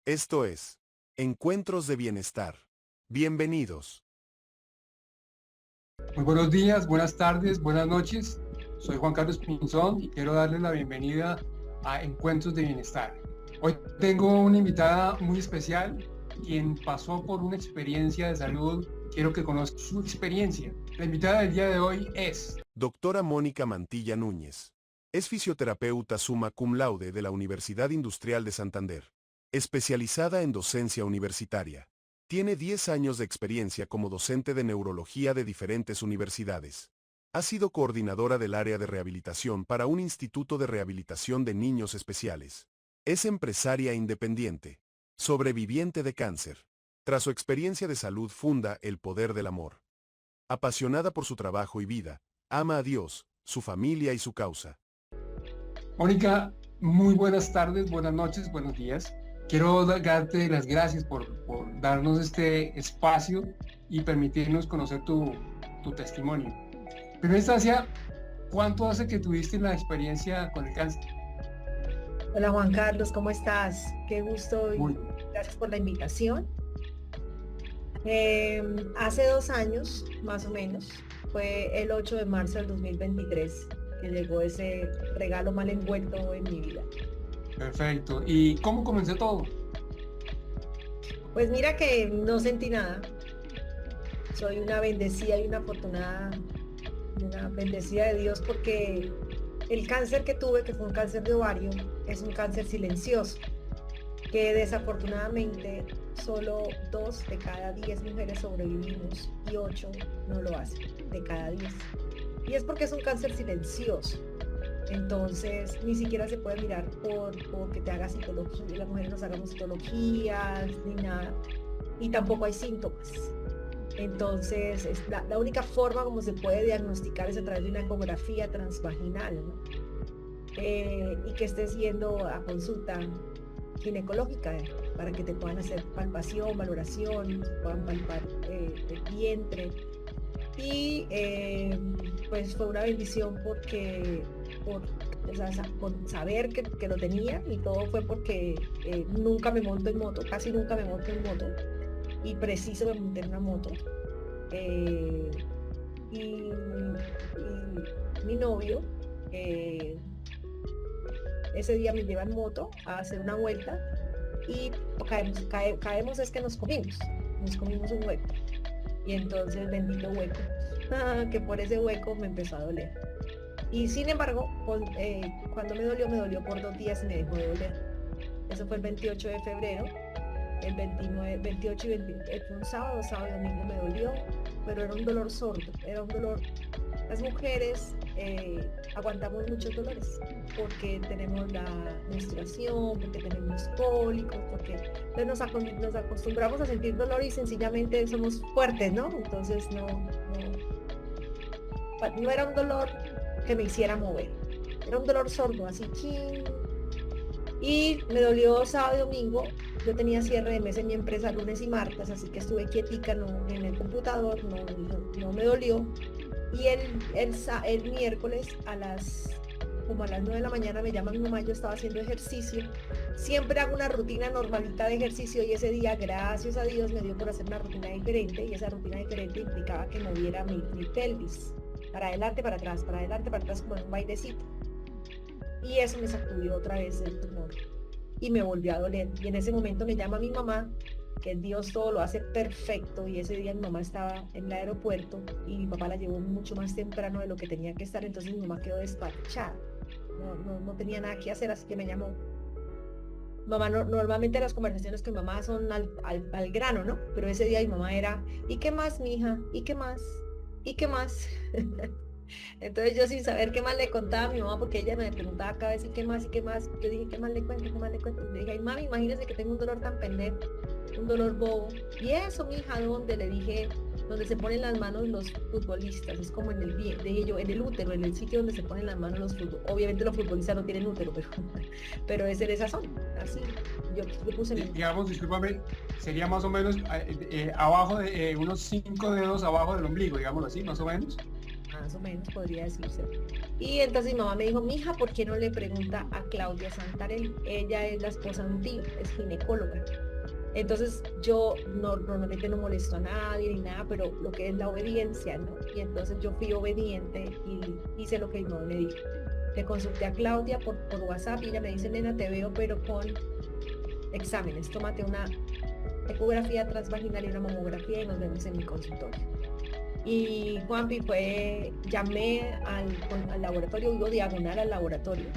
Esto es Encuentros de Bienestar. Bienvenidos. Muy buenos días, buenas tardes, buenas noches. Soy Juan Carlos Pinzón y quiero darles la bienvenida a Encuentros de Bienestar. Hoy tengo una invitada muy especial, quien pasó por una experiencia de salud. Quiero que conozcan su experiencia. La invitada del día de hoy es Doctora Mónica Mantilla Núñez. Es fisioterapeuta summa cum laude de la Universidad Industrial de Santander. Especializada en docencia universitaria. Tiene 10 años de experiencia como docente de neurología de diferentes universidades. Ha sido coordinadora del área de rehabilitación para un instituto de rehabilitación de niños especiales. Es empresaria independiente. Sobreviviente de cáncer. Tras su experiencia de salud funda El Poder del Amor. Apasionada por su trabajo y vida, ama a Dios, su familia y su causa. Mónica. Muy buenas tardes, buenas noches, buenos días. Quiero darte las gracias por darnos este espacio y permitirnos conocer tu testimonio. En primera instancia, ¿cuánto hace que tuviste la experiencia con el cáncer? Hola Juan Carlos, ¿cómo estás? Qué gusto y Muy. gracias por la invitación. Hace 2 años, más o menos, fue el 8 de marzo del 2023 que llegó ese regalo mal envuelto en mi vida. Perfecto. ¿Y cómo comenzó todo? Pues mira que no sentí nada. Soy una bendecida y una afortunada, una bendecida de Dios porque el cáncer que tuve, que fue un cáncer de ovario, es un cáncer silencioso, que desafortunadamente solo 2 de cada 10 mujeres sobrevivimos y 8 no lo hacen, de cada 10. Y es porque es un cáncer silencioso. Entonces ni siquiera se puede mirar por que te hagas citología, las mujeres no hagamos citologías ni nada, y tampoco hay síntomas. Entonces es la única forma como se puede diagnosticar es a través de una ecografía transvaginal, ¿no? Y que estés yendo a consulta ginecológica para que te puedan hacer palpación, valoración, puedan palpar el vientre. Y pues fue una bendición porque por saber que lo tenía, y todo fue porque nunca me monto en moto, casi nunca me monto en moto, y preciso me monté en una moto. Y mi novio ese día me lleva en moto a hacer una vuelta y caemos es que nos comimos un hueco, y entonces bendito hueco, que por ese hueco me empezó a doler. Y sin embargo, cuando me dolió por 2 días y me dejó de doler. Eso fue el 28 de febrero, el 29, 28 y 20, fue un sábado y domingo me dolió, pero era un dolor sordo, era un dolor. Las mujeres aguantamos muchos dolores porque tenemos la menstruación, porque tenemos cólicos, porque nos acostumbramos a sentir dolor y sencillamente somos fuertes, ¿no? Entonces no era un dolor que me hiciera mover, era un dolor sordo, así ching. Y me dolió sábado y domingo. Yo tenía cierre de mes en mi empresa lunes y martes, así que estuve quietica, no, en el computador, no me dolió. Y el miércoles como a las 9 de la mañana me llama mi mamá. Yo estaba haciendo ejercicio, siempre hago una rutina normalita de ejercicio, y ese día, gracias a Dios, me dio por hacer una rutina diferente, y esa rutina diferente implicaba que moviera mi pelvis, para adelante, para atrás, como en un bailecito. Y eso me sacudió otra vez el tumor y me volvió a doler. Y en ese momento me llama mi mamá, que Dios todo lo hace perfecto, y ese día mi mamá estaba en el aeropuerto y mi papá la llevó mucho más temprano de lo que tenía que estar, entonces mi mamá quedó despachada, no tenía nada que hacer, así que me llamó. Mamá, normalmente las conversaciones con mi mamá son al grano, ¿no? Pero ese día mi mamá era, ¿y qué más, mija? ¿Y qué más? ¿Y qué más? Entonces yo, sin saber qué más le contaba a mi mamá, porque ella me preguntaba cada vez, ¿y qué más? ¿Y qué más? Yo dije, ¿qué más le cuento? ¿Qué más le cuento? Le dije, ay mami, imagínese que tengo un dolor tan pendejo, un dolor bobo. Y eso, mija, ¿dónde? Le dije, donde se ponen las manos los futbolistas, es como en en el útero, en el sitio donde se ponen las manos los futbolistas. Obviamente los futbolistas no tienen útero, pero es en esa zona, así. Yo puse digamos, discúlpame, sería más o menos abajo de unos 5 dedos abajo del ombligo, digámoslo así, más o menos. más o menos podría decirse. Y entonces mi mamá me dijo, mija, ¿por qué no le pregunta a Claudia Santarelli? Ella es la esposa de un tío, es ginecóloga. Entonces yo normalmente no molesto a nadie ni nada, pero lo que es la obediencia, ¿no? Y entonces yo fui obediente y hice lo que mi mamá me dijo. Le consulté a Claudia por WhatsApp y ella me dice, nena, te veo pero con exámenes, tómate una ecografía transvaginal y una mamografía y nos vemos en mi consultorio. Y Juanpi llamé al laboratorio, vivo diagonal al laboratorio,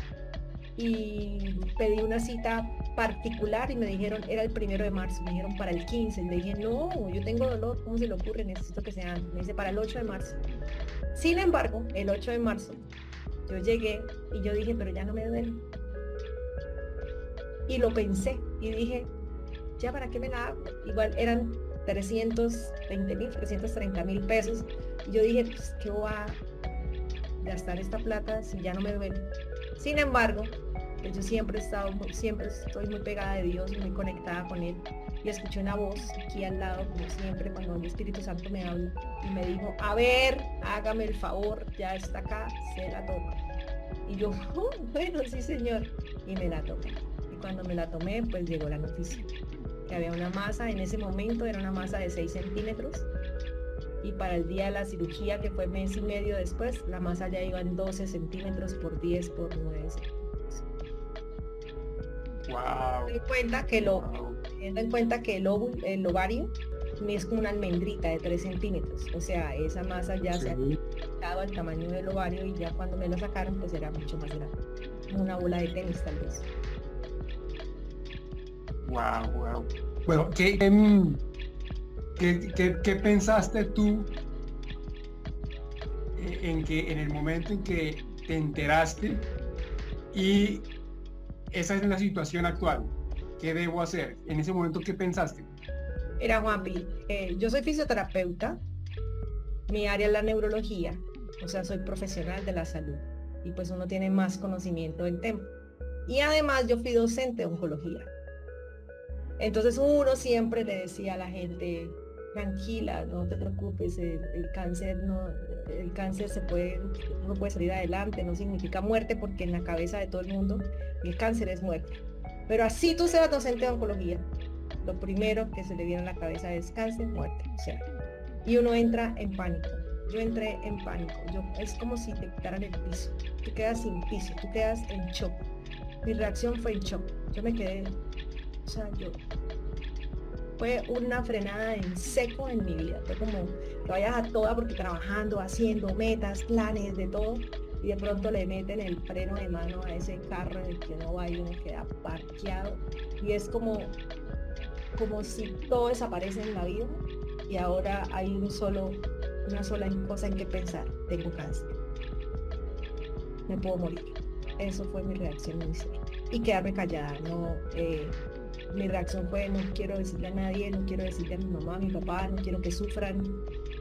y pedí una cita particular y me dijeron, era el 1 de marzo, me dijeron para el 15, y le dije, no, yo tengo dolor, ¿cómo se le ocurre? Necesito que sea antes. Me dice, para el 8 de marzo. Sin embargo, el 8 de marzo, yo llegué y yo dije, pero ya no me duele. Y lo pensé y dije, ya para qué me la hago. Igual eran 320,000, 330,000 pesos. Y yo dije, pues, ¿qué voy a gastar esta plata si ya no me duele? Sin embargo, pues yo siempre estoy muy pegada de Dios, muy conectada con Él. Y escuché una voz aquí al lado, como siempre, cuando el Espíritu Santo me habla. Y me dijo, a ver, hágame el favor, ya está acá, se la toma. Y yo, oh, bueno, sí señor. Y me la tomé. Y cuando me la tomé, pues llegó la noticia. Que había una masa, en ese momento era una masa de 6 centímetros. Y para el día de la cirugía, que fue mes y medio después, la masa ya iba en 12 centímetros por 10 por 9 centímetros. Wow. Teniendo en cuenta que el ovario es como una almendrita de 3 centímetros. O sea, esa masa ya se ha quitado al tamaño del ovario y ya cuando me lo sacaron, pues era mucho más grande. Una bola de tenis tal vez. Wow. Bueno, ¿qué pensaste tú en el momento en que te enteraste y esa es la situación actual? ¿Qué debo hacer? En ese momento, ¿qué pensaste? Era Juanpi, yo soy fisioterapeuta, mi área es la neurología, o sea, soy profesional de la salud y pues uno tiene más conocimiento del tema. Y además yo fui docente de oncología. Entonces uno siempre le decía a la gente, tranquila, no te preocupes, el cáncer uno puede salir adelante, no significa muerte porque en la cabeza de todo el mundo el cáncer es muerte. Pero así tú seas docente de oncología, lo primero que se le viene a la cabeza es cáncer, muerte, o sea, y uno entra en pánico. Yo entré en pánico, es como si te quitaran el piso, tú quedas sin piso, tú quedas en shock. Mi reacción fue en shock, yo me quedé, o sea, fue una frenada en seco en mi vida, fue como que vayas a toda porque trabajando, haciendo metas, planes, de todo, y de pronto le meten el freno de mano a ese carro en el que uno va y uno queda parqueado, y es como si todo desaparece en la vida, y ahora hay una sola cosa en que pensar, tengo cáncer, me puedo morir. Eso fue mi reacción inicial, y quedarme callada, mi reacción fue, no quiero decirle a nadie, no quiero decirle a mi mamá, a mi papá, no quiero que sufran,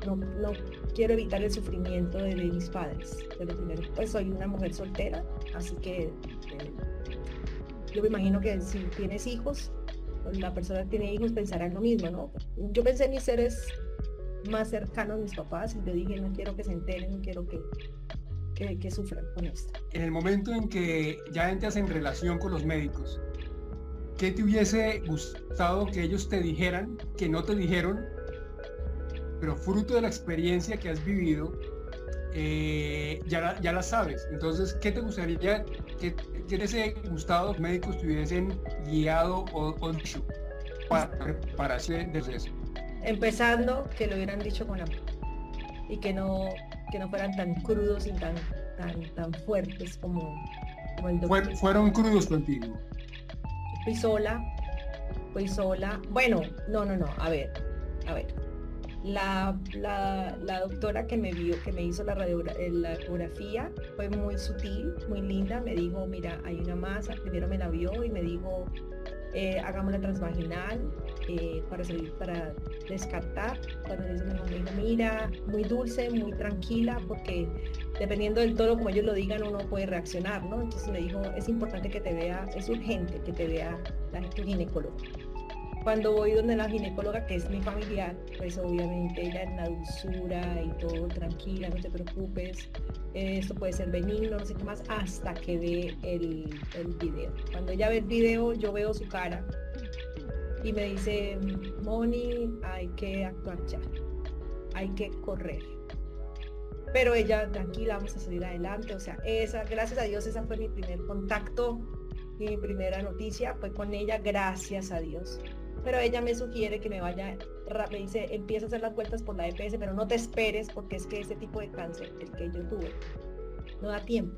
no quiero evitar el sufrimiento de mis padres. Pero primero, pues soy una mujer soltera, así que yo me imagino que si tienes hijos, pues la persona que tiene hijos pensará en lo mismo, ¿no? Yo pensé en mis seres más cercanos, mis papás, y le dije, no quiero que se enteren, no quiero que sufran con esto. En el momento en que ya entras en relación con los médicos, ¿qué te hubiese gustado que ellos te dijeran, que no te dijeron, pero fruto de la experiencia que has vivido, ya la sabes? Entonces, ¿qué te gustaría que te hubiese gustado los médicos te hubiesen guiado o dicho para hacer desde eso? Empezando, que lo hubieran dicho con amor y que no fueran tan crudos y tan fuertes como el doctor. Fueron crudos contigo. Fui sola. Bueno, no, a ver. La doctora que me hizo la ecografía fue muy sutil, muy linda. Me dijo, mira, hay una masa. Primero me la vio y me dijo, hagamos la transvaginal para descartar. Cuando me dijo, mira, muy dulce, muy tranquila, porque dependiendo del tono como ellos lo digan, uno puede reaccionar, ¿no? Entonces me dijo, es importante que te vea, es urgente que te vea tu ginecólogo. Cuando voy donde la ginecóloga, que es mi familiar, pues obviamente ella en la dulzura y todo, tranquila, no te preocupes, esto puede ser benigno, no sé qué más, hasta que ve el video. Cuando ella ve el video, yo veo su cara y me dice, Moni, hay que actuar ya, hay que correr. Pero ella, tranquila, vamos a salir adelante. O sea, gracias a Dios, esa fue mi primer contacto y mi primera noticia fue con ella, gracias a Dios. Pero ella me sugiere que me vaya, me dice, empieza a hacer las vueltas por la EPS, pero no te esperes porque es que ese tipo de cáncer, el que yo tuve, no da tiempo.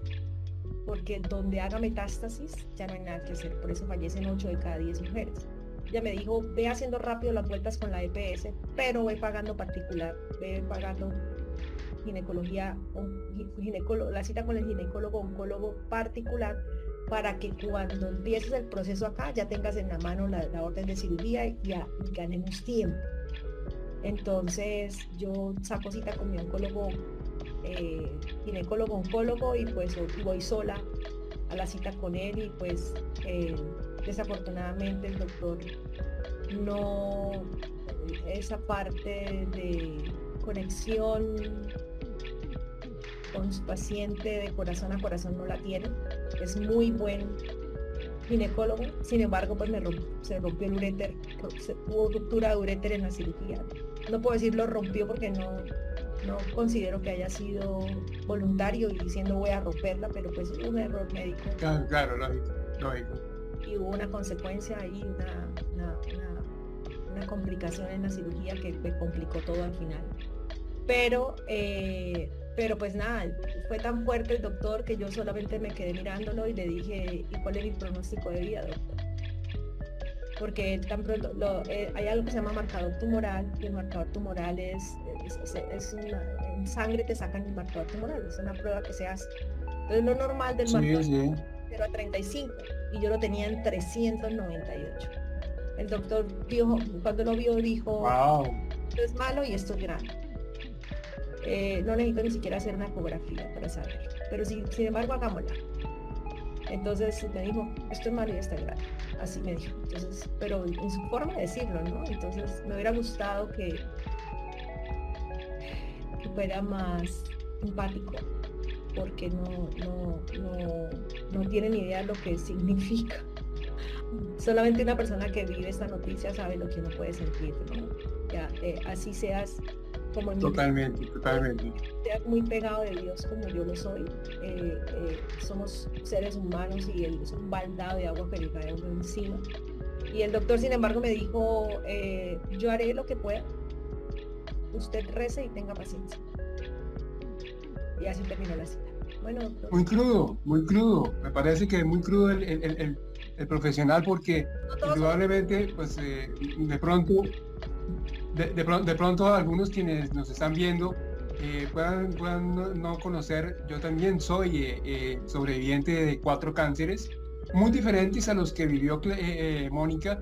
Porque donde haga metástasis ya no hay nada que hacer, por eso fallecen 8 de cada 10 mujeres. Ella me dijo, ve haciendo rápido las vueltas con la EPS, pero ve pagando particular, ve pagando ginecología, la cita con el ginecólogo oncólogo particular, para que cuando empieces el proceso acá ya tengas en la mano la orden de cirugía y ganemos tiempo. Entonces yo saco cita con mi oncólogo, ginecólogo oncólogo, y pues voy sola a la cita con él, y pues desafortunadamente el doctor no, esa parte de conexión con su paciente de corazón a corazón no la tiene. Es muy buen ginecólogo, sin embargo pues se rompió el uréter, hubo ruptura de uréter en la cirugía. No puedo decir lo rompió porque no considero que haya sido voluntario y diciendo voy a romperla, pero pues hubo un error médico. Claro, lógico. Y hubo una consecuencia ahí, una complicación en la cirugía que me complicó todo al final. Pero pues nada, fue tan fuerte el doctor que yo solamente me quedé mirándolo y le dije, ¿y cuál es mi pronóstico de vida, doctor? Porque tan pronto, hay algo que se llama marcador tumoral, y el marcador tumoral en sangre te sacan el marcador tumoral, es una prueba que se hace. Entonces lo normal del marcador era 35 y yo lo tenía en 398. El doctor dijo, cuando lo vio, dijo, wow, esto es malo y esto es grande. No necesito ni siquiera hacer una ecografía para saber, pero sin embargo hagámosla. Entonces me dijo, esto es malo y está grave, así me dijo. Entonces, pero en su forma de decirlo, ¿no? Entonces me hubiera gustado que fuera más empático, porque no tiene ni idea de lo que significa. Solamente una persona que vive esta noticia sabe lo que uno puede sentir, ¿no? Ya, así seas como en totalmente. Seas muy pegado de Dios como yo lo soy. Somos seres humanos y es un baldado de agua que le cae a uno encima. Y el doctor, sin embargo, me dijo, yo haré lo que pueda. Usted rece y tenga paciencia. Y así terminó la cita. Bueno, doctor. Muy crudo. Me parece que muy crudo el profesional, porque indudablemente, pues de pronto algunos quienes nos están viendo puedan no conocer. Yo también soy sobreviviente de 4 cánceres, muy diferentes a los que vivió Mónica,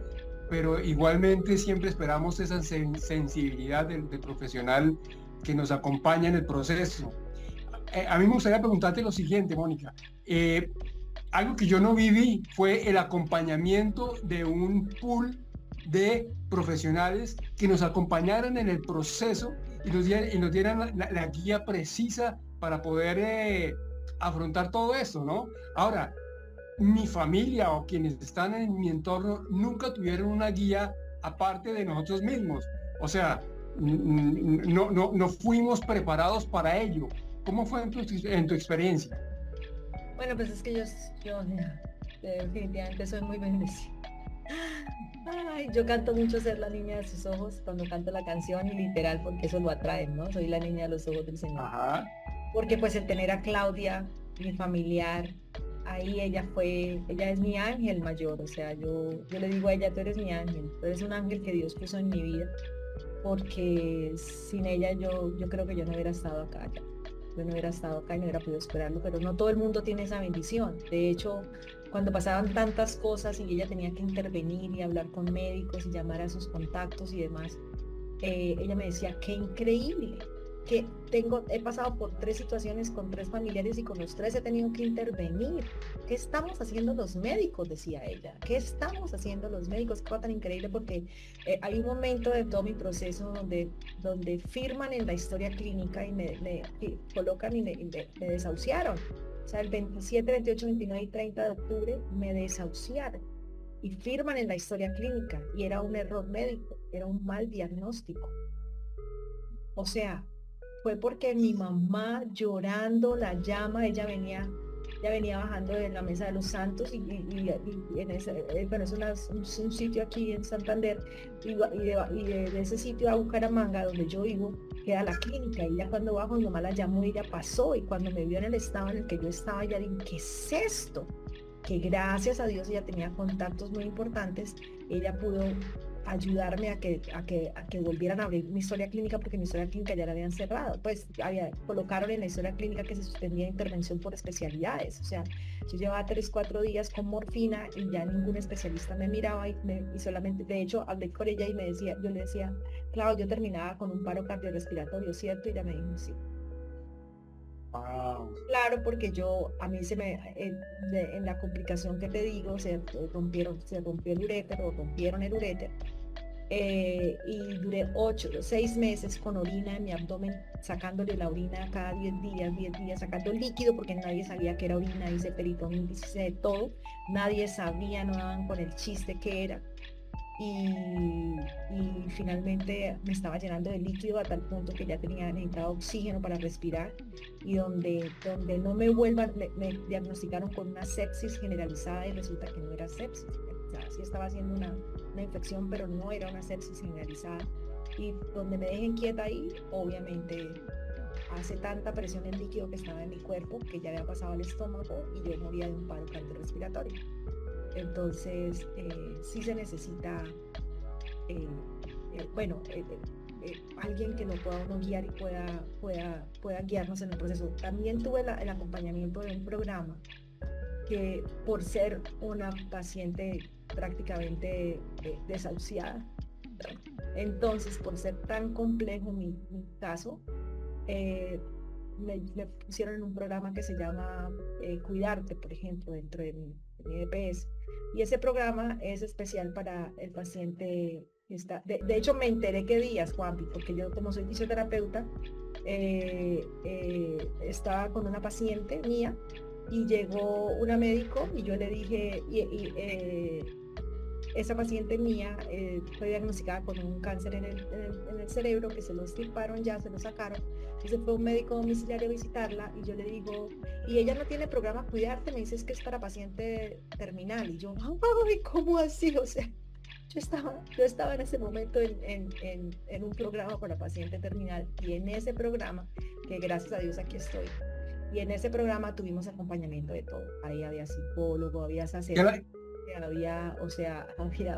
pero igualmente siempre esperamos esa sensibilidad del profesional que nos acompaña en el proceso. A mí me gustaría preguntarte lo siguiente, Mónica. Algo que yo no viví fue el acompañamiento de un pool de profesionales que nos acompañaran en el proceso y nos dieran la guía precisa para poder afrontar todo esto, ¿no? Ahora, mi familia o quienes están en mi entorno nunca tuvieron una guía aparte de nosotros mismos. O sea, no fuimos preparados para ello. ¿Cómo fue en tu experiencia? Bueno, pues es que yo definitivamente soy muy bendecida. Ay, yo canto mucho Ser la niña de sus ojos cuando canto la canción, y literal, porque eso lo atrae, ¿no? Soy la niña de los ojos del Señor. Ajá. Porque pues el tener a Claudia, mi familiar, ahí ella es mi ángel mayor. O sea, yo le digo a ella, tú eres mi ángel, tú eres un ángel que Dios puso en mi vida, porque sin ella yo creo que yo no hubiera estado acá ya. Yo no hubiera estado acá y no hubiera podido esperarlo, pero no todo el mundo tiene esa bendición. De hecho, cuando pasaban tantas cosas y ella tenía que intervenir y hablar con médicos y llamar a sus contactos y demás, ella me decía, qué increíble que he pasado por 3 situaciones con 3 familiares y con los 3 he tenido que intervenir. ¿Qué estamos haciendo los médicos?, decía ella. ¿Qué estamos haciendo los médicos? Qué cosa tan increíble, porque hay un momento de todo mi proceso donde firman en la historia clínica y me colocan y me desahuciaron. O sea, el 27, 28, 29 y 30 de octubre me desahuciaron y firman en la historia clínica, y era un error médico, era un mal diagnóstico. O sea, fue porque mi mamá llorando la llama, ella venía bajando de la Mesa de los Santos y en ese, bueno, es un sitio aquí en Santander, y de ese sitio a Bucaramanga, donde yo vivo, queda la clínica, y ya cuando bajo mi mamá la llamó y ella pasó, y cuando me vio en el estado en el que yo estaba, ella dijo, ¿qué es esto? Que gracias a Dios ella tenía contactos muy importantes, ella pudo ayudarme a que volvieran a abrir mi historia clínica, porque mi historia clínica ya la habían cerrado, pues colocaron en la historia clínica que se suspendía intervención por especialidades. O sea, yo llevaba 3-4 días con morfina y ya ningún especialista me miraba y solamente, de hecho, hablé con ella y yo le decía, claro, yo terminaba con un paro cardiorrespiratorio, ¿cierto? Y ella me dijo, sí. Wow. Claro, porque a mí en la complicación que te digo, se rompió el urétero, rompieron el urétero, y duré 6 meses con orina en mi abdomen, sacándole la orina cada 10 días, sacando líquido, porque nadie sabía que era orina, hice peritonitis, hice de todo, nadie sabía, no daban con el chiste que era. Y finalmente me estaba llenando de líquido a tal punto que ya necesitaba oxígeno para respirar, y donde no me diagnosticaron con una sepsis generalizada, y resulta que no era sepsis. O sea, sí estaba haciendo una infección, pero no era una sepsis generalizada, y donde me dejen quieta ahí, obviamente hace tanta presión en líquido que estaba en mi cuerpo que ya había pasado al estómago y yo moría de un paro cardiorrespiratorio. Entonces, sí se necesita, alguien que lo pueda uno guiar y pueda guiarnos en el proceso. También tuve el acompañamiento de un programa que, por ser una paciente prácticamente desahuciada, entonces, por ser tan complejo mi caso, me pusieron en un programa que se llama Cuidarte, por ejemplo, dentro de mi EPS. Y ese programa es especial para el paciente que está... De hecho, me enteré qué días, Juanpi, porque yo, como soy fisioterapeuta, estaba con una paciente mía y llegó una médico y yo le dije... esa paciente mía fue diagnosticada con un cáncer en el cerebro, que se lo extirparon ya, se lo sacaron. Entonces fue un médico domiciliario a visitarla y yo le digo, y ella no tiene programa Cuidarte, me dice, es que es para paciente terminal. Y yo, ay, ¿cómo así? O sea, yo estaba en ese momento en un programa para paciente terminal, y en ese programa, que gracias a Dios aquí estoy, y en ese programa tuvimos acompañamiento de todo. Ahí había psicólogo, había sacerdote, había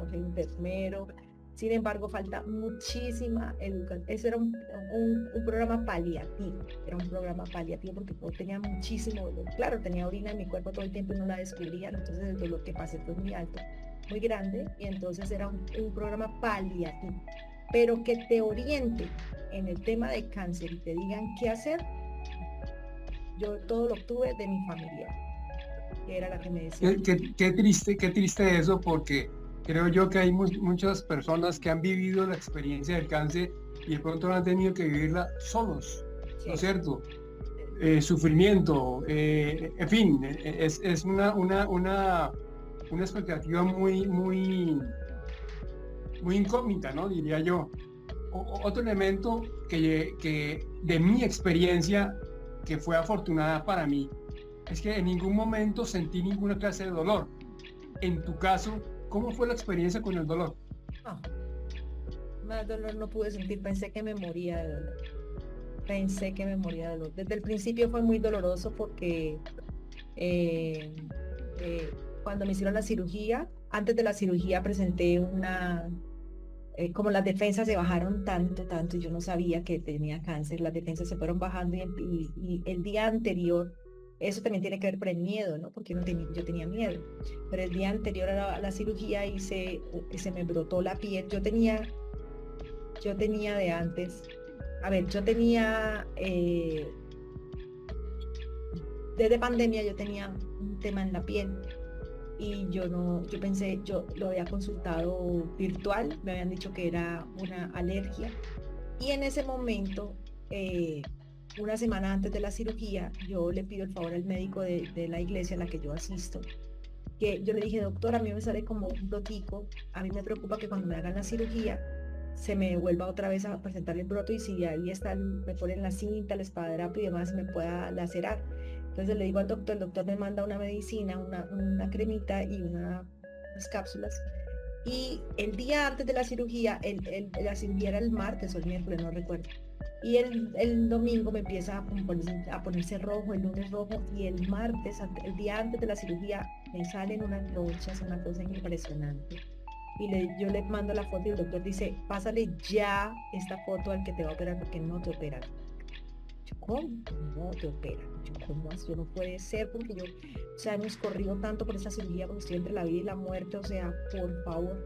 un enfermero. Sin embargo, falta muchísima educación. Eso era un programa paliativo. Era un programa paliativo porque yo tenía muchísimo dolor. Claro, tenía orina en mi cuerpo todo el tiempo y no la descubrían. Entonces el dolor que pasé fue muy alto, muy grande. Y entonces era un programa paliativo. Pero que te oriente en el tema de cáncer y te digan qué hacer, yo todo lo obtuve de mi familia, que era la que me decía. Qué triste eso, porque creo yo que hay muchas personas que han vivido la experiencia del cáncer y de pronto han tenido que vivirla solos, sí. ¿No es cierto? Sufrimiento, en fin, es una expectativa muy incógnita, ¿no? Diría yo. Otro elemento que de mi experiencia, que fue afortunada para mí, es que en ningún momento sentí ninguna clase de dolor. En tu caso, ¿cómo fue la experiencia con el dolor? No, más dolor no pude sentir, pensé que me moría de dolor. Desde el principio fue muy doloroso porque cuando me hicieron la cirugía, antes de la cirugía presenté como las defensas se bajaron tanto, y yo no sabía que tenía cáncer, las defensas se fueron bajando y el día anterior, eso también tiene que ver con el miedo, ¿no? Porque yo tenía miedo, pero el día anterior a la cirugía se me brotó la piel. Yo tenía de antes a ver, yo tenía, desde pandemia yo tenía un tema en la piel y yo pensé, yo lo había consultado virtual, me habían dicho que era una alergia y en ese momento, una semana antes de la cirugía, yo le pido el favor al médico de la iglesia a la que yo asisto, que yo le dije, doctor, a mí me sale como un brotico, a mí me preocupa que cuando me hagan la cirugía se me vuelva otra vez a presentar el broto y si ahí está, me ponen la cinta, el espadadrapo y demás, me pueda lacerar. Entonces le digo al doctor, el doctor me manda una medicina, una cremita y unas cápsulas. Y el día antes de la cirugía, la cirugía era el martes o el miércoles, no recuerdo. Y el domingo me empieza a ponerse rojo, el lunes rojo, y el martes, el día antes de la cirugía, me salen unas ronchas, una cosa impresionante. Y yo le mando la foto y el doctor dice, pásale ya esta foto al que te va a operar porque no te operan. Yo, ¿cómo? No te operan. Yo, ¿cómo así? No puede ser porque yo, o sea, hemos corrido tanto por esa cirugía porque estoy entre la vida y la muerte, o sea, por favor.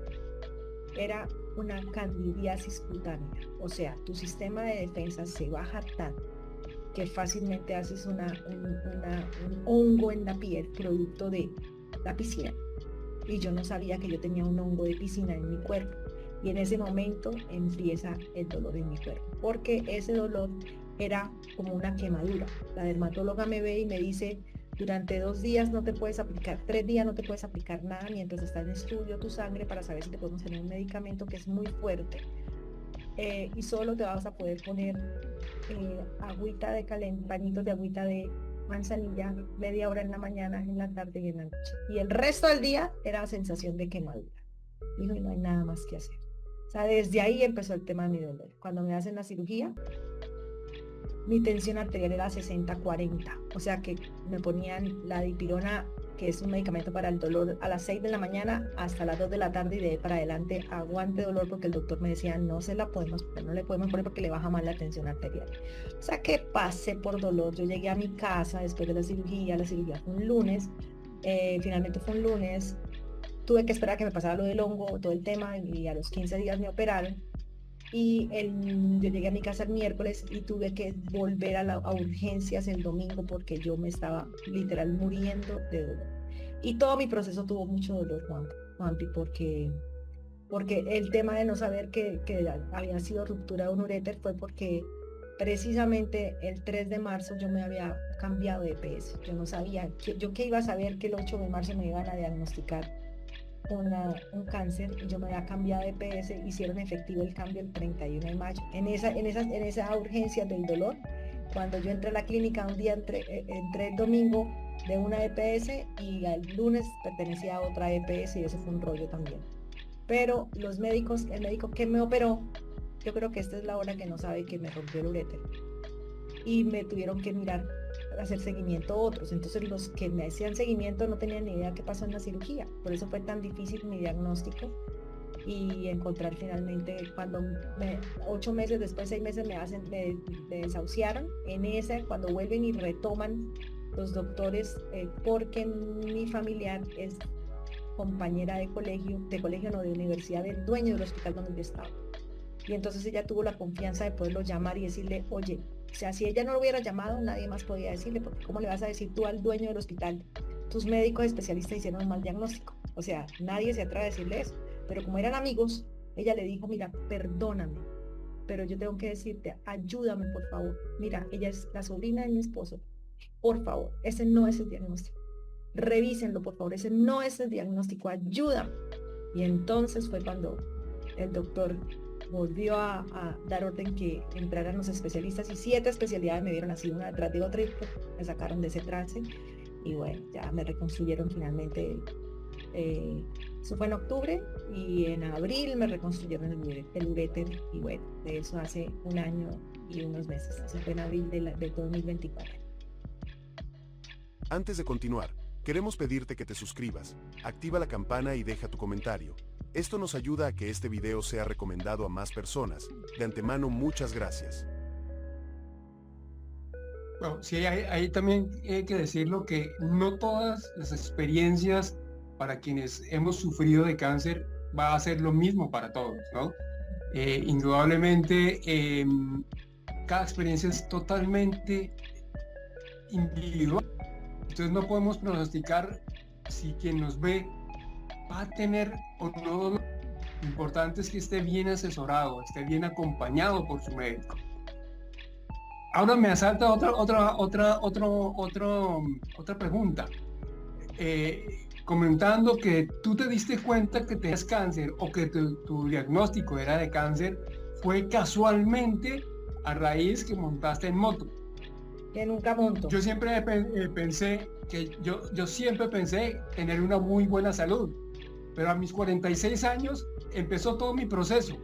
Era una candidiasis cutánea, o sea, tu sistema de defensa se baja tanto que fácilmente haces un hongo en la piel producto de la piscina. Y yo no sabía que yo tenía un hongo de piscina en mi cuerpo. Y en ese momento empieza el dolor en mi cuerpo, porque ese dolor era como una quemadura. La dermatóloga me ve y me dice, durante 2 días no te puedes aplicar, 3 días no te puedes aplicar nada mientras está en estudio tu sangre para saber si te podemos tener un medicamento que es muy fuerte. Y solo te vas a poder poner agüita de pañitos de agüita de manzanilla, media hora en la mañana, en la tarde y en la noche. Y el resto del día era sensación de quemadura. Dijo, y no hay nada más que hacer. O sea, desde ahí empezó el tema de mi dolor. Cuando me hacen la cirugía, mi tensión arterial era 60-40. O sea que me ponían la dipirona, que es un medicamento para el dolor, a las 6 de la mañana hasta las 2 de la tarde y de ahí para adelante aguante dolor porque el doctor me decía no le podemos poner porque le baja más la tensión arterial. O sea que pasé por dolor. Yo llegué a mi casa después de la cirugía fue un lunes, finalmente fue un lunes, tuve que esperar a que me pasara lo del hongo, todo el tema y a los 15 días me operaron. Y yo llegué a mi casa el miércoles y tuve que volver a urgencias el domingo porque yo me estaba literal muriendo de dolor. Y todo mi proceso tuvo mucho dolor, Juanpi, porque el tema de no saber que había sido ruptura de un uréter fue porque precisamente el 3 de marzo yo me había cambiado de EPS. Yo no sabía, yo qué iba a saber que el 8 de marzo me iban a diagnosticar un cáncer y yo me había cambiado de EPS, hicieron efectivo el cambio el 31 de mayo. En esa urgencia del dolor, cuando yo entré a la clínica un día, entré el domingo de una EPS y el lunes pertenecía a otra EPS y eso fue un rollo también. Pero el médico que me operó, yo creo que esta es la hora que no sabe que me rompió el uréter y me tuvieron que mirar, hacer seguimiento a otros. Entonces los que me hacían seguimiento no tenían ni idea qué pasó en la cirugía. Por eso fue tan difícil mi diagnóstico y encontrar finalmente cuando 8 meses después, 6 meses me desahuciaron. Cuando vuelven y retoman los doctores, porque mi familiar es compañera de colegio no, de universidad, del dueño del hospital donde yo estaba. Y entonces ella tuvo la confianza de poderlo llamar y decirle, oye, o sea, si ella no lo hubiera llamado, nadie más podía decirle, porque ¿cómo le vas a decir tú al dueño del hospital? Tus médicos especialistas hicieron un mal diagnóstico. O sea, nadie se atreve a decirle eso. Pero como eran amigos, ella le dijo, mira, perdóname, pero yo tengo que decirte, ayúdame, por favor. Mira, ella es la sobrina de mi esposo. Por favor, ese no es el diagnóstico. Revísenlo, por favor, ese no es el diagnóstico, ayúdame. Y entonces fue cuando el doctor volvió a dar orden que entraran los especialistas y 7 especialidades me dieron así una detrás de otra y me sacaron de ese trance y bueno, ya me reconstruyeron finalmente. Eso fue en octubre y en abril me reconstruyeron el uréter y bueno, de eso hace 1 año y unos meses. Eso fue en abril de 2024. Antes de continuar, queremos pedirte que te suscribas, activa la campana y deja tu comentario. Esto nos ayuda a que este video sea recomendado a más personas. De antemano, muchas gracias. Bueno, sí, ahí también hay que decirlo que no todas las experiencias para quienes hemos sufrido de cáncer va a ser lo mismo para todos, ¿no? Indudablemente cada experiencia es totalmente individual. Entonces no podemos pronosticar si quien nos ve va a tener o no dolor. Lo importante es que esté bien asesorado, esté bien acompañado por su médico. Ahora me asalta otra pregunta. Comentando que tú te diste cuenta que tenías cáncer o que tu diagnóstico era de cáncer, fue casualmente a raíz que montaste en moto. Que nunca monto. Yo siempre pensé tener una muy buena salud, pero a mis 46 años empezó todo mi proceso.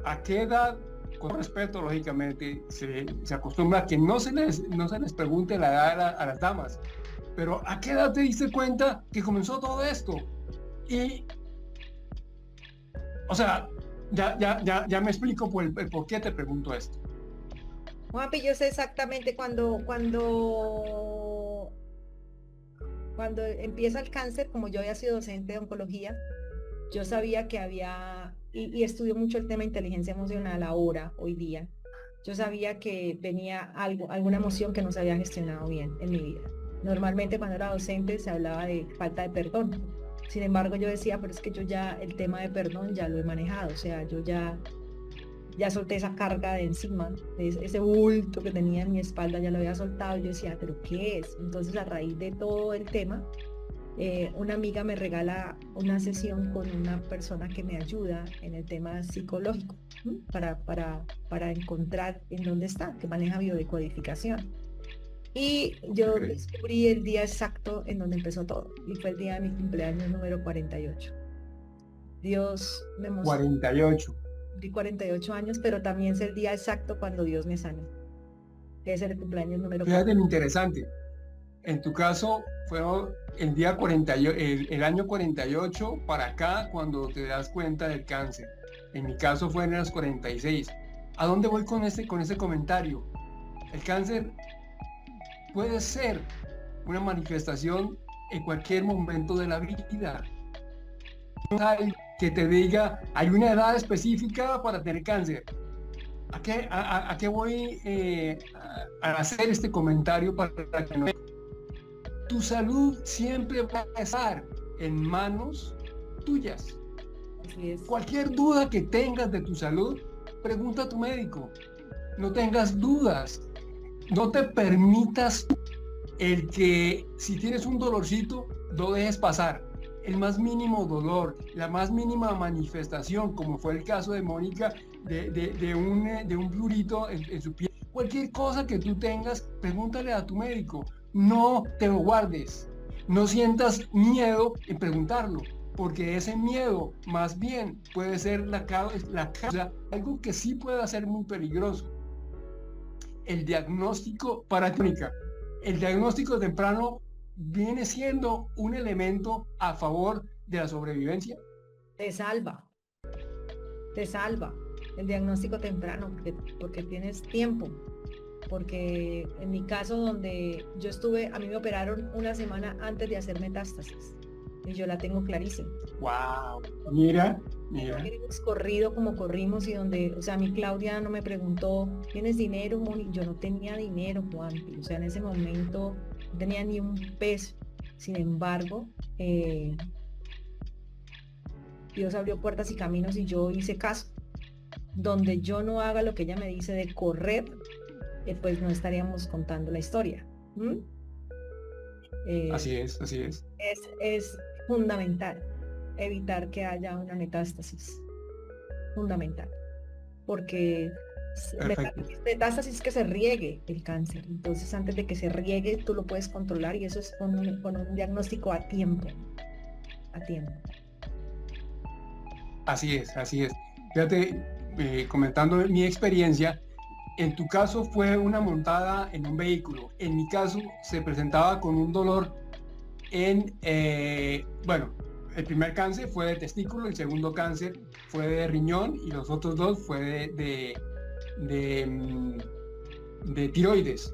¿A qué edad? Con respeto, lógicamente, se acostumbra a que no se les pregunte la edad a las damas, pero ¿a qué edad te diste cuenta que comenzó todo esto? Y, o sea, ya me explico el por qué te pregunto esto. Juanpi, yo sé exactamente cuando empieza el cáncer, como yo había sido docente de oncología, yo sabía que había, y estudio mucho el tema de inteligencia emocional ahora, hoy día, yo sabía que venía alguna emoción que no se había gestionado bien en mi vida. Normalmente cuando era docente se hablaba de falta de perdón. Sin embargo, yo decía, pero es que yo ya el tema de perdón ya lo he manejado, o sea, yo ya solté esa carga de encima, ese bulto que tenía en mi espalda, ya lo había soltado. Yo decía, ¿pero qué es? Entonces, a raíz de todo el tema, una amiga me regala una sesión con una persona que me ayuda en el tema psicológico, ¿sí? para encontrar en dónde está, que maneja biodecodificación. Y yo descubrí el día exacto en donde empezó todo, y fue el día de mi cumpleaños número 48. Dios me mostró. 48. Cumplí 48 años, pero también es el día exacto cuando Dios me sanó, que es el cumpleaños número 48. Fíjate lo interesante. En tu caso fue el día 48, el año 48 para acá cuando te das cuenta del cáncer. En mi caso fue en los 46. ¿A dónde voy con ese comentario? El cáncer puede ser una manifestación en cualquier momento de la vida. No hay que te diga, hay una edad específica para tener cáncer. ¿A qué voy a hacer este comentario para que no? Tu salud siempre va a estar en manos tuyas. Así es. Cualquier duda que tengas de tu salud, pregunta a tu médico. No tengas dudas. No te permitas el que si tienes un dolorcito, lo dejes pasar. El más mínimo dolor, la más mínima manifestación, como fue el caso de Mónica, de un prurito en su piel. Cualquier cosa que tú tengas, pregúntale a tu médico. No te lo guardes. No sientas miedo en preguntarlo, porque ese miedo más bien puede ser la causa, algo que sí puede ser muy peligroso. El diagnóstico paratónica. El diagnóstico temprano viene siendo un elemento a favor de la sobrevivencia. Te salva el diagnóstico temprano, porque tienes tiempo, porque en mi caso donde yo estuve, a mí me operaron una semana antes de hacer metástasis y yo la tengo clarísima. Wow, mira. Hemos corrido como corrimos y donde, o sea, mi Claudia no me preguntó, ¿tienes dinero, Moni? Yo no tenía dinero, Juan, o sea, en ese momento no tenía ni un peso. Sin embargo, Dios abrió puertas y caminos y yo hice caso. Donde yo no haga lo que ella me dice de correr, pues no estaríamos contando la historia. Así es. Es fundamental evitar que haya una metástasis. Fundamental. Porque metástasis es que se riegue el cáncer. Entonces, antes de que se riegue, tú lo puedes controlar y eso es con un diagnóstico a tiempo. Así es. Fíjate, comentando mi experiencia, en tu caso fue una montada en un vehículo. En mi caso se presentaba con un dolor en, el primer cáncer fue de testículo, el segundo cáncer fue de riñón y los otros dos fue de tiroides.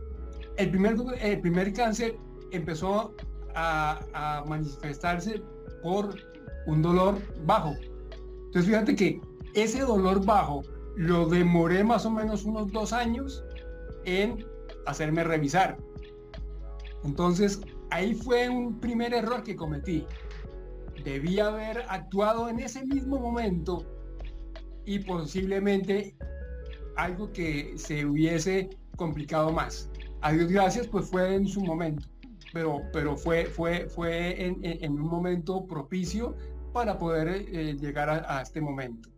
El primer cáncer empezó a manifestarse por un dolor bajo. Entonces fíjate que ese dolor bajo lo demoré más o menos unos 2 años en hacerme revisar. Entonces, ahí fue un primer error que cometí. Debí haber actuado en ese mismo momento y posiblemente algo que se hubiese complicado más. A Dios gracias, pues fue en su momento, pero fue en un momento propicio para poder llegar a este momento.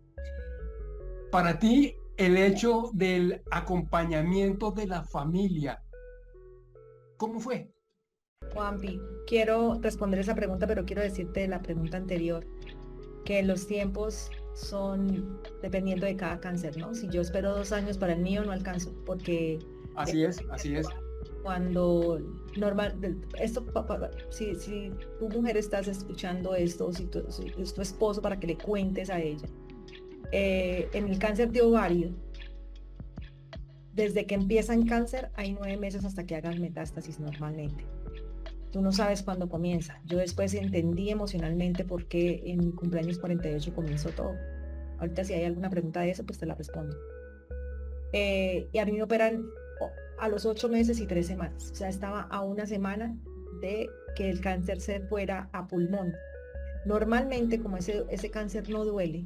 Para ti, el hecho del acompañamiento de la familia, ¿cómo fue? Juanpi, quiero responder esa pregunta, pero quiero decirte la pregunta anterior, que los tiempos son dependiendo de cada cáncer, ¿no? Si yo espero 2 años para el mío, no alcanzo, porque Así es. cuando si tu mujer estás escuchando esto, si es tu esposo, para que le cuentes a ella, en el cáncer de ovario, desde que empieza en cáncer hay 9 meses hasta que hagan metástasis normalmente. Tú no sabes cuándo comienza. Yo después entendí emocionalmente por qué en mi cumpleaños 48 comenzó todo. Ahorita si hay alguna pregunta de eso, pues te la respondo. Y a mí me operan a los 8 meses y 3 semanas. O sea, estaba a 1 semana de que el cáncer se fuera a pulmón. Normalmente, como ese cáncer no duele,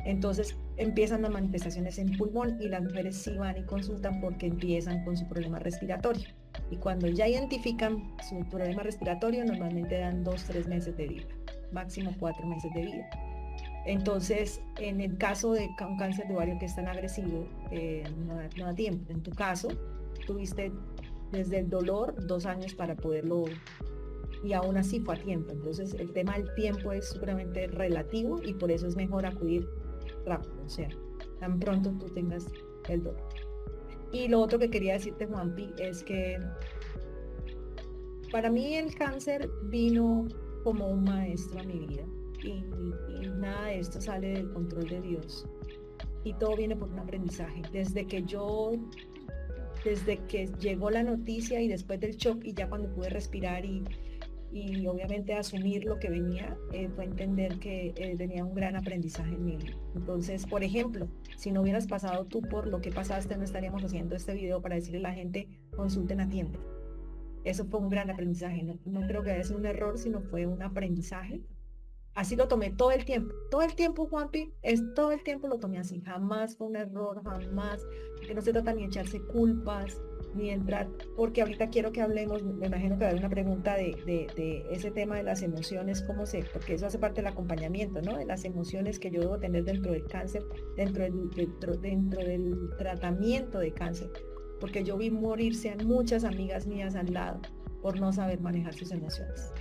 entonces empiezan las manifestaciones en pulmón y las mujeres sí van y consultan porque empiezan con su problema respiratorio. Y cuando ya identifican su problema respiratorio, normalmente dan 2-3 meses de vida, máximo 4 meses de vida. Entonces, en el caso de un cáncer de ovario que es tan agresivo, no da tiempo. En tu caso, tuviste desde el dolor 2 años para poderlo, y aún así fue a tiempo. Entonces, el tema del tiempo es supremamente relativo y por eso es mejor acudir rápido, o sea, tan pronto tú tengas el dolor. Y lo otro que quería decirte, Juanpi, es que para mí el cáncer vino como un maestro a mi vida y nada de esto sale del control de Dios y todo viene por un aprendizaje. Desde que llegó la noticia y después del shock y ya cuando pude respirar y obviamente asumir lo que venía, fue entender que venía un gran aprendizaje en mí. Entonces, por ejemplo, si no hubieras pasado tú por lo que pasaste, no estaríamos haciendo este video para decirle a la gente, consulten a tiempo. Eso fue un gran aprendizaje. No creo que haya sido un error, sino fue un aprendizaje. Así lo tomé todo el tiempo, Juanpi, todo el tiempo lo tomé así, jamás fue un error, jamás, que no se trata ni de echarse culpas, ni entrar, porque ahorita quiero que hablemos, me imagino que va a haber una pregunta de ese tema de las emociones, porque eso hace parte del acompañamiento, ¿no? De las emociones que yo debo tener dentro del cáncer, dentro del tratamiento de cáncer, porque yo vi morirse a muchas amigas mías al lado por no saber manejar sus emociones,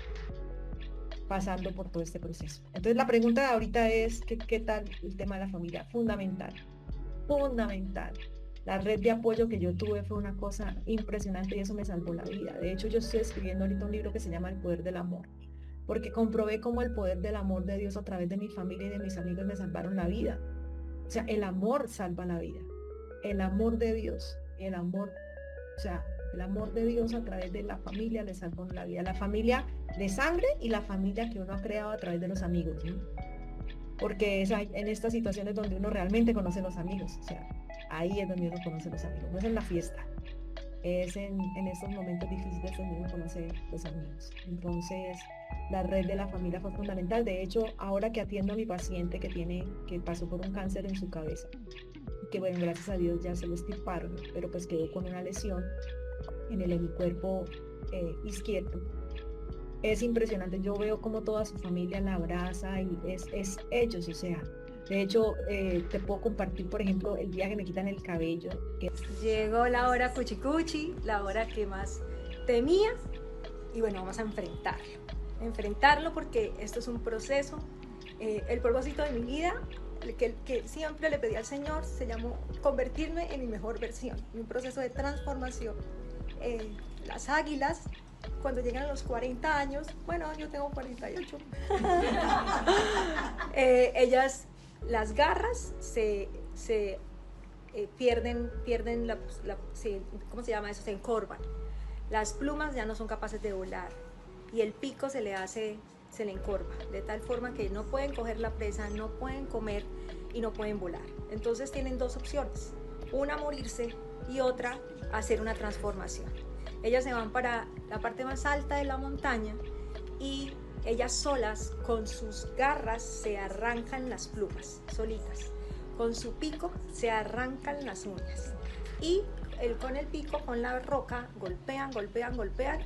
pasando por todo este proceso. Entonces la pregunta de ahorita es, ¿qué tal el tema de la familia? Fundamental. La red de apoyo que yo tuve fue una cosa impresionante y eso me salvó la vida. De hecho, yo estoy escribiendo ahorita un libro que se llama El Poder del Amor, porque comprobé cómo el poder del amor de Dios a través de mi familia y de mis amigos me salvaron la vida. O sea, el amor salva la vida. El amor de Dios, el amor de Dios a través de la familia le salvó la vida. La familia de sangre y la familia que uno ha creado a través de los amigos, ¿no? Porque es en estas situaciones donde uno realmente conoce a los amigos. O sea, ahí es donde uno conoce a los amigos. No es en la fiesta. Es en estos momentos difíciles donde uno conoce a los amigos. Entonces, la red de la familia fue fundamental. De hecho, ahora que atiendo a mi paciente que pasó por un cáncer en su cabeza, que bueno, gracias a Dios ya se lo extirparon, pero pues quedó con una lesión en el hemicuerpo izquierdo. Es impresionante, yo veo como toda su familia la abraza y es ellos, o sea, de hecho te puedo compartir, por ejemplo, el día que me quitan el cabello. Llegó la hora cuchicuchi, la hora que más temía, y bueno, vamos a enfrentarlo porque esto es un proceso. El propósito de mi vida, que siempre le pedí al Señor, se llamó convertirme en mi mejor versión, un proceso de transformación. Las águilas, cuando llegan a los 40 años, bueno, yo tengo 48, ellas, las garras se pierden ¿cómo se llama eso? Se encorvan. Las plumas ya no son capaces de volar y el pico se le encorva, de tal forma que no pueden coger la presa, no pueden comer y no pueden volar. Entonces tienen dos opciones, una morirse y otra hacer una transformación. Ellas se van para la parte más alta de la montaña y ellas solas con sus garras se arrancan las plumas, solitas. Con su pico se arrancan las uñas y con el pico, con la roca, golpean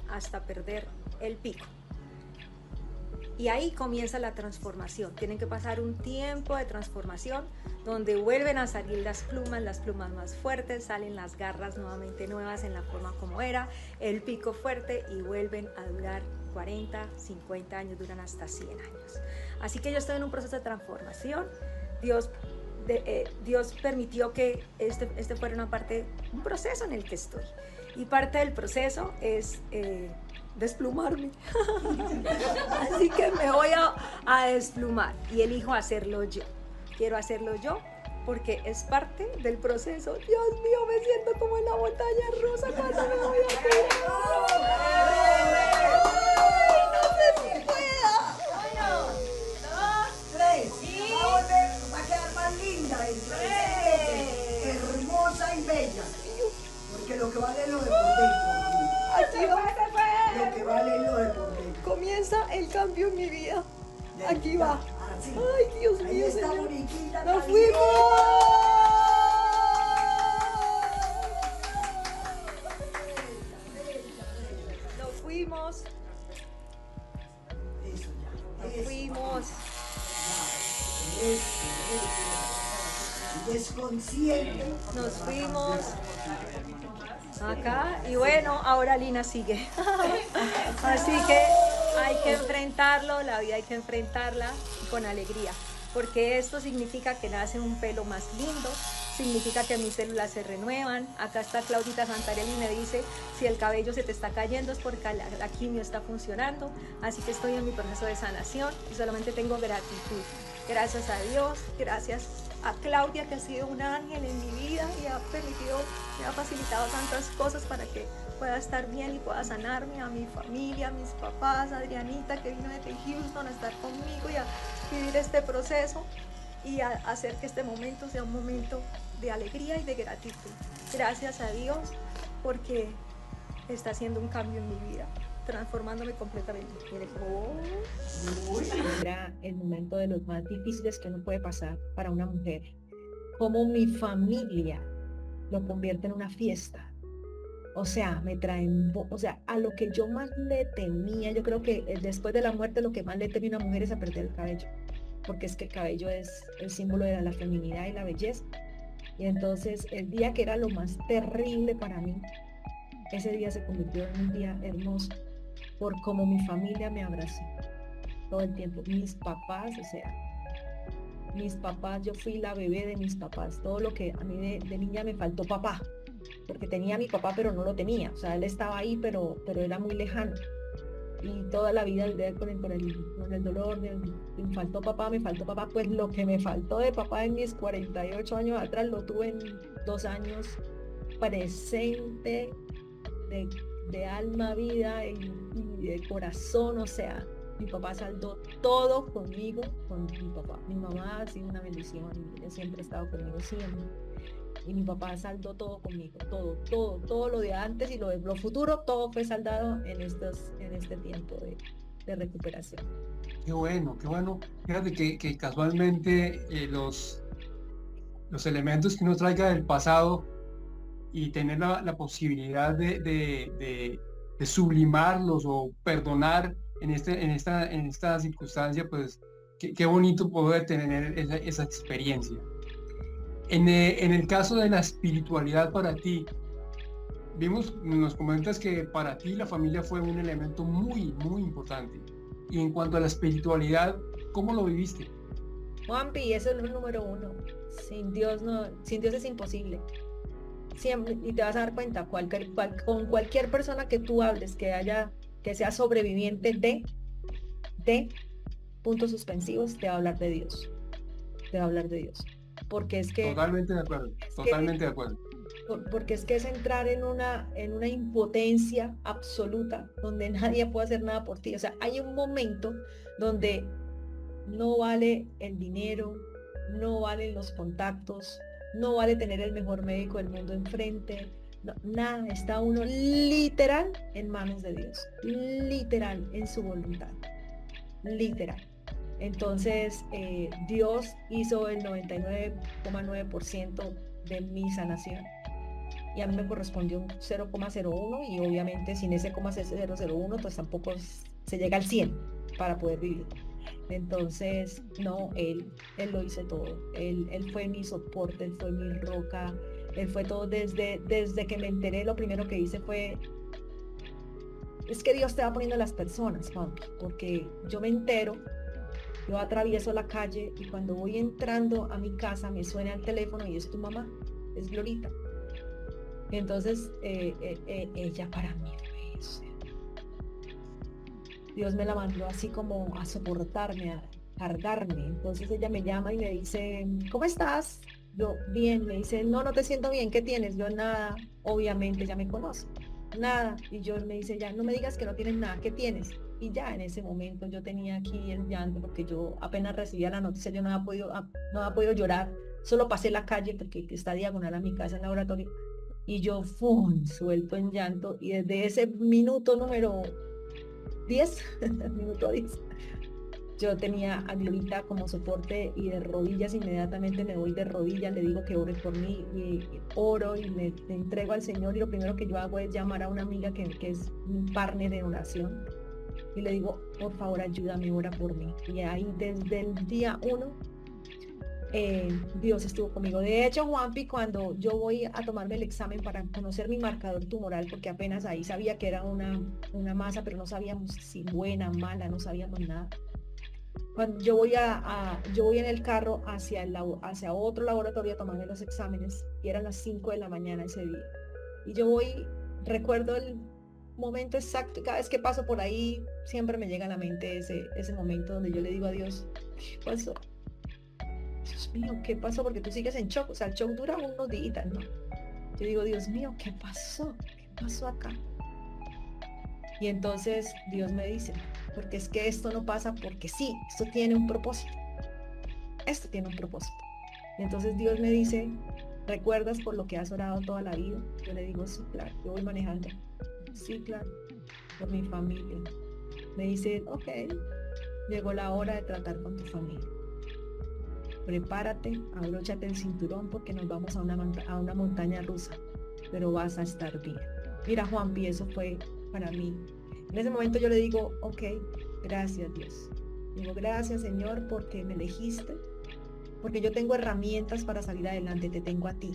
hasta perder el pico. Y ahí comienza la transformación. Tienen que pasar un tiempo de transformación donde vuelven a salir las plumas más fuertes, salen las garras nuevamente nuevas en la forma como era, el pico fuerte y vuelven a durar 40, 50 años, duran hasta 100 años. Así que yo estoy en un proceso de transformación. Dios permitió que este fuera un proceso en el que estoy. Y parte del proceso es desplumarme. Así que me voy a desplumar y elijo hacerlo yo. Quiero hacerlo yo porque es parte del proceso. Dios mío, me siento como en la montaña rusa cuando me voy a no sé si pueda. 1, 2, 3. Va a quedar más linda, hermosa y bella. Porque lo que vale es lo de por dentro. Aquí va. Lo que vale es lo de por dentro. Comienza el cambio en mi vida. Aquí va. Así. Ay, Dios mío, Ahí está, Señor. Moniquita, ¡Nos tan fuimos! Nos fuimos. Eso ya. Nos Eso. fuimos. Desconsciente. Nos fuimos. Acá. Y bueno, ahora Lina sigue. Así que hay que enfrentarlo, la vida hay que enfrentarla con alegría. Porque esto significa que nace un pelo más lindo, significa que mis células se renuevan. Acá está Claudita Santarelli y me dice, si el cabello se te está cayendo es porque la quimio está funcionando. Así que estoy en mi proceso de sanación y solamente tengo gratitud. Gracias a Dios, gracias a Claudia, que ha sido un ángel en mi vida y me ha facilitado tantas cosas para que pueda estar bien y pueda sanarme, a mi familia, a mis papás, a Adrianita, que vino desde Houston a estar conmigo y a vivir este proceso y a hacer que este momento sea un momento de alegría y de gratitud. Gracias a Dios porque está haciendo un cambio en mi vida, transformándome completamente. Miren, Era el momento de los más difíciles que uno puede pasar para una mujer. Como mi familia lo convierte en una fiesta. O sea, me traen, a lo que yo más le temía, yo creo que después de la muerte lo que más le temía a una mujer es a perder el cabello. Porque es que el cabello es el símbolo de la feminidad y la belleza. Y entonces el día que era lo más terrible para mí, ese día se convirtió en un día hermoso. Por cómo mi familia me abrazó todo el tiempo. Mis papás, yo fui la bebé de mis papás. Todo lo que a mí de niña me faltó papá, porque tenía a mi papá pero no lo tenía. O sea, él estaba ahí pero era muy lejano. Y toda la vida con el dolor me faltó papá, pues lo que me faltó de papá en mis 48 años atrás lo tuve en 2 años presente de alma, vida y de corazón. O sea, mi papá saldó todo conmigo, con mi papá. Mi mamá ha sido una bendición, ella siempre ha estado conmigo, siempre. Y mi papá saldó todo conmigo, todo lo de antes y lo futuro, todo fue saldado en este tiempo de recuperación. Qué bueno, qué bueno. Fíjate que casualmente los elementos que uno traiga del pasado y tener la posibilidad de sublimarlos o perdonar en esta circunstancia, pues qué bonito poder tener esa experiencia. En el caso de la espiritualidad para ti, nos comentas que para ti la familia fue un elemento muy, muy importante. Y en cuanto a la espiritualidad, ¿cómo lo viviste? Juanpi, eso es el número 1. Sin Dios es imposible. Siempre, y te vas a dar cuenta, con cualquier persona que tú hables, que sea sobreviviente de puntos suspensivos, te va a hablar de Dios. Porque es que... Totalmente de acuerdo, de acuerdo. Porque es que es entrar en una impotencia absoluta, donde nadie puede hacer nada por ti. O sea, hay un momento donde no vale el dinero, no valen los contactos, no vale tener el mejor médico del mundo enfrente, no, nada, está uno literal en manos de Dios, literal en su voluntad, literal. Entonces, Dios hizo el 99,9% de mi sanación y a mí me correspondió un 0,01 y obviamente sin ese 0,001 pues tampoco se llega al 100 para poder vivir. Entonces, no, él lo hizo todo, él fue mi soporte, él fue mi roca, él fue todo. Desde que me enteré, lo primero que hice fue, es que Dios te va poniendo las personas, Juan, porque yo me entero, yo atravieso la calle y cuando voy entrando a mi casa me suena el teléfono y es tu mamá, es Glorita. Entonces, ella para mí fue eso. Dios me la mandó así como a soportarme, a cargarme. Entonces ella me llama y me dice, ¿cómo estás? Yo, bien. Me dice, no te siento bien, ¿qué tienes? Yo, nada. Obviamente ya me conoce. Nada. Y yo me dice, ya, no me digas que no tienes nada, ¿qué tienes? Y ya en ese momento yo tenía aquí el llanto porque yo apenas recibía la noticia, yo no había podido llorar. Solo pasé la calle porque está diagonal a mi casa en laboratorio. Y yo, ¡fum!, suelto en llanto. Y desde ese minuto número 10, minuto 10, yo tenía a Glorita como soporte y de rodillas inmediatamente me voy de rodillas, le digo que ore por mí y oro y le entrego al Señor y lo primero que yo hago es llamar a una amiga que es mi partner de oración y le digo, por favor ayúdame, ora por mí. Y ahí desde el día 1 Dios estuvo conmigo. De hecho, Juanpi, cuando yo voy a tomarme el examen para conocer mi marcador tumoral, porque apenas ahí sabía que era una masa, pero no sabíamos si buena, mala, no sabíamos nada. Cuando yo voy en el carro hacia otro laboratorio a tomarme los exámenes y eran las 5 de la mañana ese día. Y yo recuerdo el momento exacto, cada vez que paso por ahí siempre me llega a la mente ese momento donde yo le digo a Dios, ¿qué pasó? Dios mío, ¿qué pasó? Porque tú sigues en shock, o sea, el shock dura unos días, ¿no? Yo digo, Dios mío, ¿qué pasó? ¿Qué pasó acá? Y entonces Dios me dice, porque es que esto no pasa porque sí, esto tiene un propósito. Esto tiene un propósito. Y entonces Dios me dice, ¿recuerdas por lo que has orado toda la vida? Yo le digo, sí, claro, yo voy manejando. Sí, claro, por mi familia. Me dice, ok, llegó la hora de tratar con tu familia. Prepárate, abróchate el cinturón porque nos vamos a una montaña rusa, pero vas a estar bien. Mira, Juanpi, eso fue para mí. En ese momento yo le digo, ok, gracias Dios. Digo, gracias Señor porque me elegiste, porque yo tengo herramientas para salir adelante, te tengo a ti.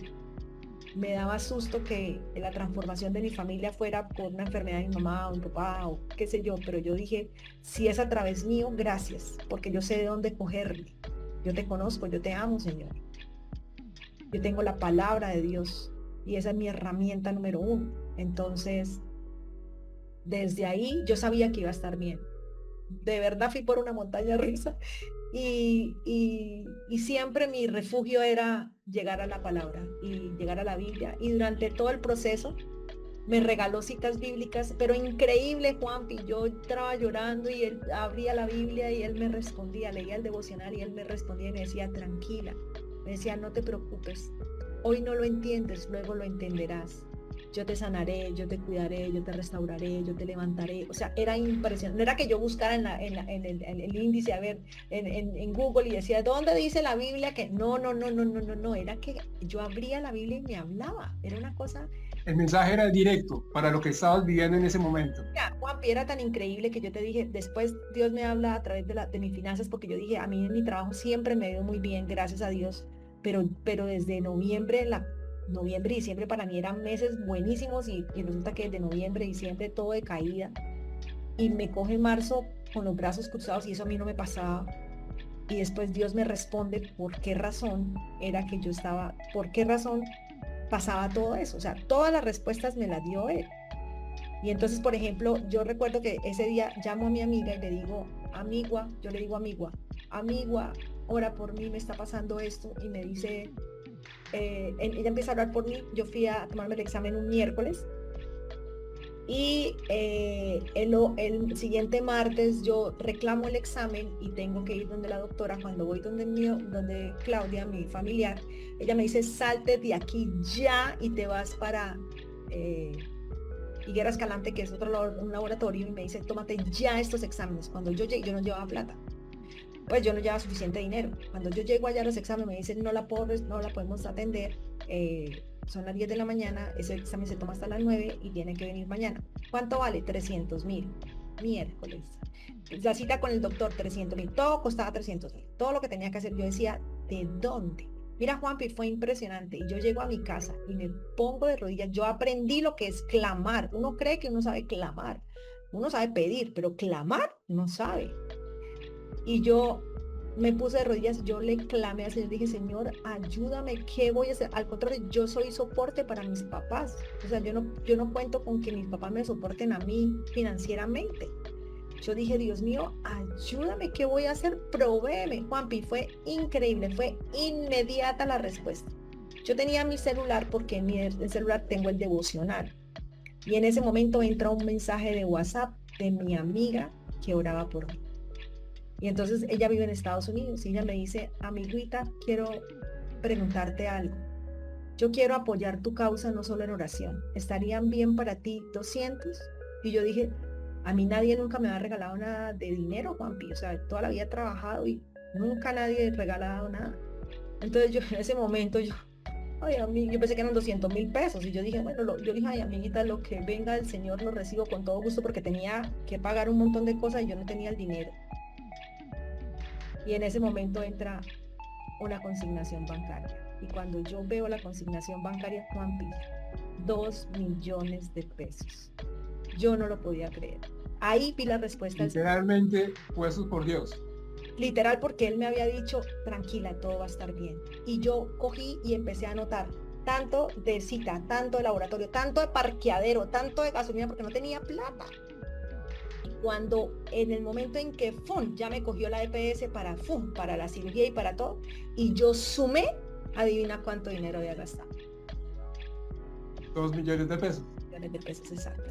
Me daba susto que la transformación de mi familia fuera por una enfermedad de mi mamá o mi papá o qué sé yo, pero yo dije, si es a través mío, gracias, porque yo sé de dónde cogerme. Yo te conozco, yo te amo, Señor. Yo tengo la palabra de Dios y esa es mi herramienta número 1. Entonces, desde ahí yo sabía que iba a estar bien. De verdad fui por una montaña rusa y siempre mi refugio era llegar a la palabra y llegar a la Biblia. Y durante todo el proceso me regaló citas bíblicas, pero increíble, Juanpi. Yo estaba llorando y él abría la Biblia y él me respondía, leía el devocional y él me respondía y me decía, tranquila. Me decía, no te preocupes. Hoy no lo entiendes, luego lo entenderás. Yo te sanaré, yo te cuidaré, yo te restauraré, yo te levantaré. O sea, era impresionante. No era que yo buscara en el índice, a ver, en Google y decía, ¿dónde dice la Biblia que? No. Era que yo abría la Biblia y me hablaba. Era una cosa... El mensaje era directo para lo que estabas viviendo en ese momento. Mira, Juanpi, era tan increíble que yo te dije, después Dios me habla a través de mis finanzas, porque yo dije, a mí en mi trabajo siempre me ha ido muy bien, gracias a Dios, pero desde noviembre y diciembre para mí eran meses buenísimos y resulta que desde noviembre, diciembre todo de caída y me coge marzo con los brazos cruzados y eso a mí no me pasaba y después Dios me responde por qué razón era que yo estaba, por qué razón pasaba todo eso, o sea, todas las respuestas me las dio él. Y entonces, por ejemplo, yo recuerdo que ese día llamo a mi amiga y le digo, amigua, yo le digo amigua, ora por mí, me está pasando esto, y me dice, ella empieza a orar por mí, yo fui a tomarme el examen un miércoles, Y el siguiente martes yo reclamo el examen y tengo que ir donde la doctora. Cuando voy donde Claudia, mi familiar, ella me dice, salte de aquí ya y te vas para Higuera Escalante, que es un laboratorio, y me dice, tómate ya estos exámenes. Cuando yo llegué, yo no llevaba plata. Pues yo no llevaba suficiente dinero. Cuando yo llego allá a los exámenes, me dicen, no la podemos atender. Son las 10 de la mañana, ese examen se toma hasta las 9 y tiene que venir mañana. ¿Cuánto vale? 300.000. Miércoles. La cita con el doctor, 300.000. Todo costaba 300.000. Todo lo que tenía que hacer, yo decía, ¿de dónde? Mira, Juanpi, fue impresionante. Y yo llego a mi casa y me pongo de rodillas. Yo aprendí lo que es clamar. Uno cree que uno sabe clamar. Uno sabe pedir, pero clamar no sabe. Y yo me puse de rodillas, yo le clamé al Señor, dije, Señor, ayúdame, ¿qué voy a hacer? Al contrario, yo soy soporte para mis papás. O sea, yo no cuento con que mis papás me soporten a mí financieramente. Yo dije, Dios mío, ayúdame, ¿qué voy a hacer? Provéeme. Juanpi, fue increíble, fue inmediata la respuesta. Yo tenía mi celular porque en mi celular tengo el devocional. Y en ese momento entra un mensaje de WhatsApp de mi amiga que oraba por mí. Y entonces ella vive en Estados Unidos y ella me dice, amiguita, quiero preguntarte algo. Yo quiero apoyar tu causa no solo en oración. ¿Estarían bien para ti 200? Y yo dije, a mí nadie nunca me ha regalado nada de dinero, Juanpi. O sea, toda la vida he trabajado y nunca nadie me ha regalado nada. Entonces yo en ese momento, ay, yo pensé que eran 200.000 pesos. Y yo dije, bueno, yo dije, ay, amiguita, lo que venga del Señor lo recibo con todo gusto porque tenía que pagar un montón de cosas y yo no tenía el dinero. Y en ese momento entra una consignación bancaria. Y cuando yo veo la consignación bancaria, Juanpi, 2 millones de pesos. Yo no lo podía creer. Ahí vi la respuesta. Literalmente puestos por Dios. Literal, porque él me había dicho, tranquila, todo va a estar bien. Y yo cogí y empecé a anotar tanto de cita, tanto de laboratorio, tanto de parqueadero, tanto de gasolina, porque no tenía plata. Cuando en el momento en que ya me cogió la EPS para la cirugía y para todo, y yo sumé, adivina cuánto dinero había gastado. 2 millones de pesos. 2 millones de pesos, exacto.